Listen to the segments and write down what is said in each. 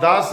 10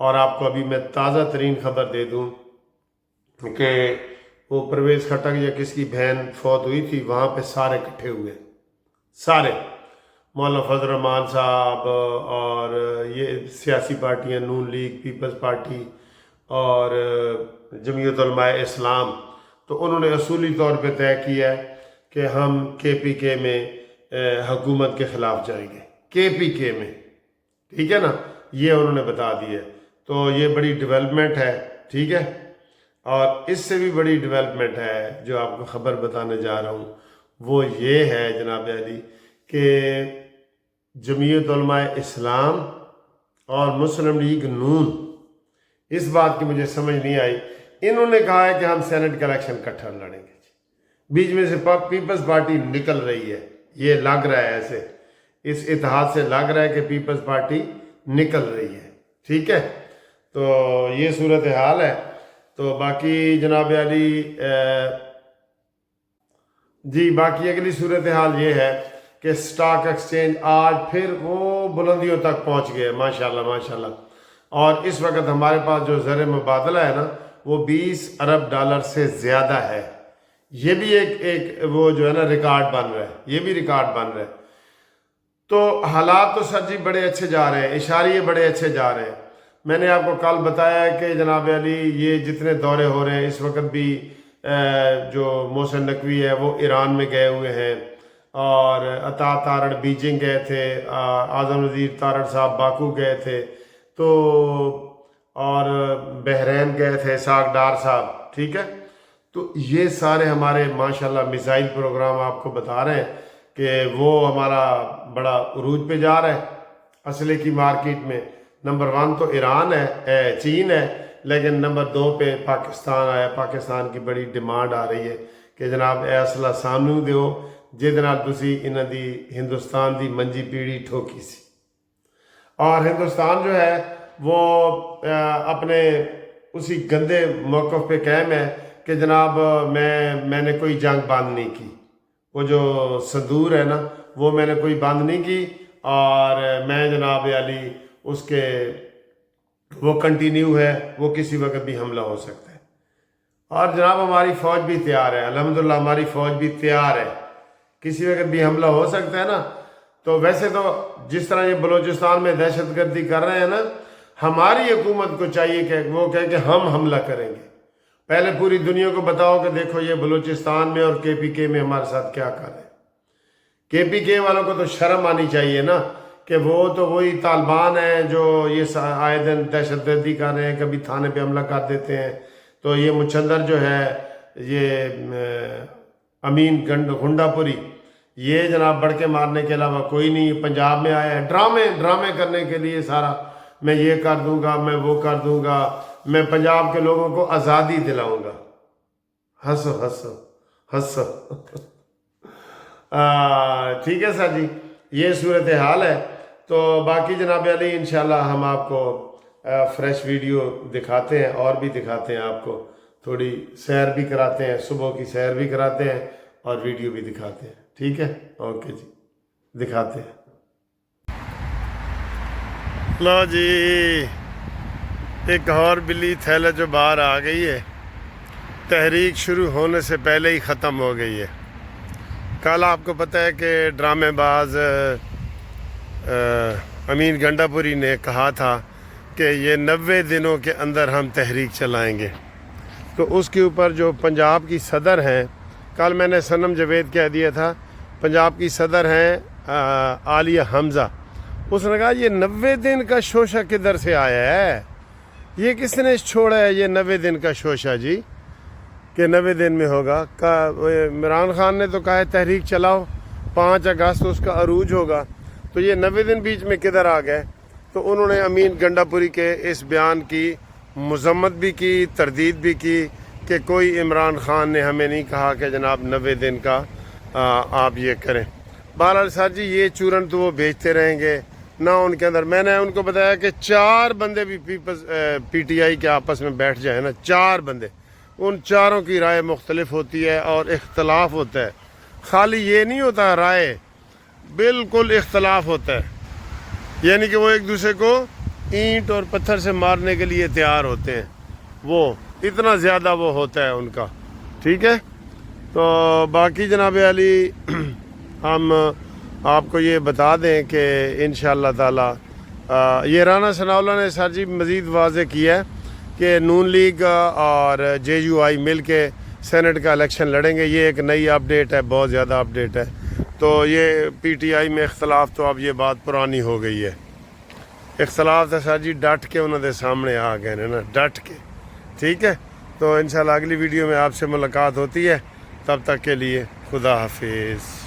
اور آپ کو ابھی میں تازہ ترین خبر دے دوں کہ وہ پرویز خٹک یا کس کی بہن فوت ہوئی تھی، وہاں پہ سارے اکٹھے ہوئے، سارے مولانا فضل الرحمان صاحب اور یہ سیاسی پارٹیاں، نون لیگ، پیپلز پارٹی اور جمعیت علماء اسلام، تو انہوں نے اصولی طور پہ طے کیا ہے کہ ہم KPK میں حکومت کے خلاف جائیں گے، KPK میں، ٹھیک ہے نا، یہ انہوں نے بتا دیا ہے۔ تو یہ بڑی ڈیولپمنٹ ہے، ٹھیک ہے۔ اور اس سے بھی بڑی ڈیولپمنٹ ہے جو آپ کو خبر بتانے جا رہا ہوں، وہ یہ ہے جناب علی کہ جمعیت علماء اسلام اور مسلم لیگ نون، اس بات کی مجھے سمجھ نہیں آئی، انہوں نے کہا ہے کہ ہم سینٹ کا الیکشن اکٹھا لڑیں گے، بیچ میں سے پیپلز پارٹی نکل رہی ہے، یہ لگ رہا ہے ایسے، اس اتحاد سے لگ رہا ہے کہ پیپلز پارٹی نکل رہی ہے، ٹھیک ہے۔ تو یہ صورتحال ہے۔ تو باقی جناب علی جی باقی اگلی صورتحال یہ ہے کہ سٹاک ایکسچینج آج پھر وہ بلندیوں تک پہنچ گئے، ماشاءاللہ ماشاءاللہ، اور اس وقت ہمارے پاس جو زر مبادلہ ہے نا وہ $20 ارب سے زیادہ ہے۔ یہ بھی ایک وہ جو ہے نا ریکارڈ بن رہا ہے، یہ بھی ریکارڈ بن رہا ہے۔ تو حالات تو سر جی بڑے اچھے جا رہے ہیں، اشاریے بڑے اچھے جا رہے ہیں۔ میں نے آپ کو کل بتایا کہ جناب علی یہ جتنے دورے ہو رہے ہیں اس وقت بھی، جو محسن نقوی ہے وہ ایران میں گئے ہوئے ہیں، اور عطا تارڑ بیجنگ گئے تھے، اعظم وزیر تارڑ صاحب باکو گئے تھے، تو اور بحرین گئے تھے اسحاق ڈار صاحب، ٹھیک ہے۔ تو یہ سارے ہمارے ماشاءاللہ میزائل پروگرام آپ کو بتا رہے ہیں کہ وہ ہمارا بڑا عروج پہ جا رہا ہے اسلحے کی مارکیٹ میں۔ نمبر 1 تو ایران ہے، چین ہے، لیکن نمبر 2 پہ پاکستان آیا۔ پاکستان کی بڑی ڈیمانڈ آ رہی ہے کہ جناب اے اسلحہ سانو دیو جہدے نال تسی انہاں دی ہندوستان دی منجی پیڑھی ٹھوکی سی۔ اور ہندوستان جو ہے وہ اپنے اسی گندے موقف پہ قائم ہے کہ جناب میں نے کوئی جنگ بند نہیں کی، وہ جو صدور ہے نا وہ میں نے کوئی بند نہیں کی، اور میں جناب علی اس کے وہ کنٹینیو ہے، وہ کسی وقت بھی حملہ ہو سکتا ہے۔ اور جناب ہماری فوج بھی تیار ہے، الحمدللہ ہماری فوج بھی تیار ہے، کسی وقت بھی حملہ ہو سکتا ہے نا۔ تو ویسے تو جس طرح یہ بلوچستان میں دہشت گردی کر رہے ہیں نا، ہماری حکومت کو چاہیے کہ وہ کہے کہ ہم حملہ کریں گے۔ پہلے پوری دنیا کو بتاؤ کہ دیکھو یہ بلوچستان میں اور KPK میں ہمارے ساتھ کیا کر رہے ہیں۔ KPK والوں کو تو شرم آنی چاہیے نا کہ وہ تو وہی طالبان ہیں جو یہ آئے دن دہشت گردی کر رہے ہیں، کبھی تھانے پہ حملہ کر دیتے ہیں۔ تو یہ مچھندر جو ہے، یہ امین گنڈا پوری، یہ جناب بڑھ کے مارنے کے علاوہ کوئی نہیں، پنجاب میں آیا ہے ڈرامے کرنے کے لیے سارا، میں یہ کر دوں گا، میں وہ کر دوں گا، میں پنجاب کے لوگوں کو آزادی دلاؤں گا۔ ہنسو ہنسو ہنسو ٹھیک ہے سر جی، یہ صورتحال ہے۔ تو باقی جناب علی انشاءاللہ ہم آپ کو فریش ویڈیو دکھاتے ہیں، اور بھی دکھاتے ہیں، آپ کو تھوڑی سیر بھی کراتے ہیں، صبح کی سیر بھی کراتے ہیں اور ویڈیو بھی دکھاتے ہیں، ٹھیک ہے۔ اوکے جی، دکھاتے ہیں۔ لو جی، ایک اور بلی تھیلے جو باہر آ گئی ہے، تحریک شروع ہونے سے پہلے ہی ختم ہو گئی ہے۔ کل آپ کو پتہ ہے کہ ڈرامے باز امین گنڈا پوری نے کہا تھا کہ یہ 90 دنوں کے اندر ہم تحریک چلائیں گے۔ تو اس کے اوپر جو پنجاب کی صدر ہیں، کل میں نے صنم جاوید کہہ دیا تھا، پنجاب کی صدر ہیں عالیہ حمزہ، اس نے کہا یہ 90 دن کا شوشہ کدھر سے آیا ہے، یہ کس نے چھوڑا ہے یہ 90 دن کا شوشہ جی، کہ 90 دن میں ہوگا۔ عمران خان نے تو کہا ہے تحریک چلاؤ، 5 اگست اس کا عروج ہوگا، تو یہ 90 دن بیچ میں کدھر آ گئے؟ تو انہوں نے امین گنڈا پوری کے اس بیان کی مذمت بھی کی، تردید بھی کی کہ کوئی عمران خان نے ہمیں نہیں کہا کہ جناب 90 دن کا آپ یہ کریں۔ بہرحال سر جی یہ چورن تو وہ بھیجتے رہیں گے نہ، ان کے اندر میں نے ان کو بتایا کہ 4 بندے بھی PTI کے آپس میں بیٹھ جائیں نا، 4 بندے، ان چاروں کی رائے مختلف ہوتی ہے اور اختلاف ہوتا ہے، خالی یہ نہیں ہوتا رائے، بالکل اختلاف ہوتا ہے، یعنی کہ وہ ایک دوسرے کو اینٹ اور پتھر سے مارنے کے لیے تیار ہوتے ہیں، وہ اتنا زیادہ وہ ہوتا ہے ان کا، ٹھیک ہے۔ تو باقی جناب علی ہم آپ کو یہ بتا دیں کہ انشاءاللہ تعالی یہ رانا ثناءاللہ نے سر جی مزید واضح کیا ہے کہ نون لیگ اور جے یو آئی مل کے سینٹ کا الیکشن لڑیں گے۔ یہ ایک نئی اپڈیٹ ہے، بہت زیادہ اپڈیٹ ہے۔ تو یہ پی ٹی آئی میں اختلاف تو اب یہ بات پرانی ہو گئی ہے، اختلاف تھا سر جی ڈٹ کے انہوں نے سامنے آ گئے نا، ڈٹ کے، ٹھیک ہے۔ تو انشاءاللہ اگلی ویڈیو میں آپ سے ملاقات ہوتی ہے، تب تک کے لیے خدا حافظ۔